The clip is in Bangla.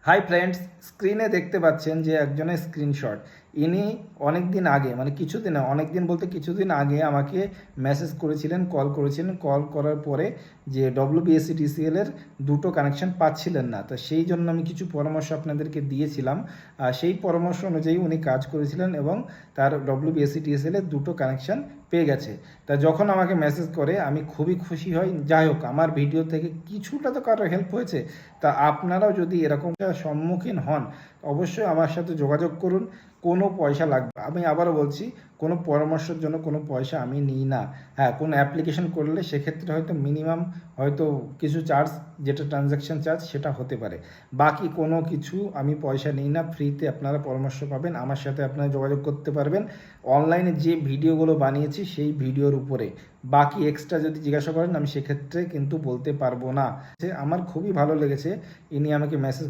হাই ফ্রেন্ডস, স্ক্রিনে দেখতে পাচ্ছেন যে একজনের স্ক্রিনশট। ইনি অনেক দিন আগে, মানে কিছুদিন, অনেক দিন বলতে কিছুদিন আগে আমাকে মেসেজ করেছিলেন, কল করেছিলেন। কল করার পরে যে WBSC-TCL এর দুটো কানেকশন পাচ্ছিলেন না, তো সেই জন্য আমি কিছু পরামর্শ আপনাদেরকে দিয়েছিলাম। সেই পরামর্শ অনুযায়ী উনি কাজ করেছিলেন এবং তার WBSC-TCL এর দুটো কানেকশন পেয়ে গেছে। তা যখন আমাকে মেসেজ করে আমি খুবই খুশি হই। যাই হোক, আমার ভিডিও থেকে কিছুটা তো কারো হেল্প হয়েছে। তা আপনারাও যদি এরকম সম্মুখীন হন, অবশ্যই আমার সাথে যোগাযোগ করুন। কোনো পয়সা লাগবে, আমি আবারও বলছি, কোনো পরামর্শের জন্য কোনো পয়সা আমি নিই না। হ্যাঁ, কোনো অ্যাপ্লিকেশন করলে সেক্ষেত্রে হয়তো মিনিমাম হয়তো কিছু চার্জ, যেটা ট্রানজ্যাকশন চার্জ, সেটা হতে পারে। বাকি কোনো কিছু আমি পয়সা নিই না, ফ্রিতে আপনারা পরামর্শ পাবেন। আমার সাথে আপনারা যোগাযোগ করতে পারবেন অনলাইনে যে ভিডিওগুলো বানিয়েছি সেই ভিডিওর উপরে। বাকি এক্সট্রা যদি জিজ্ঞাসা করেন, আমি সেক্ষেত্রে কিন্তু বলতে পারবো না। আমার খুবই ভালো লেগেছে, ইনি আমাকে মেসেজ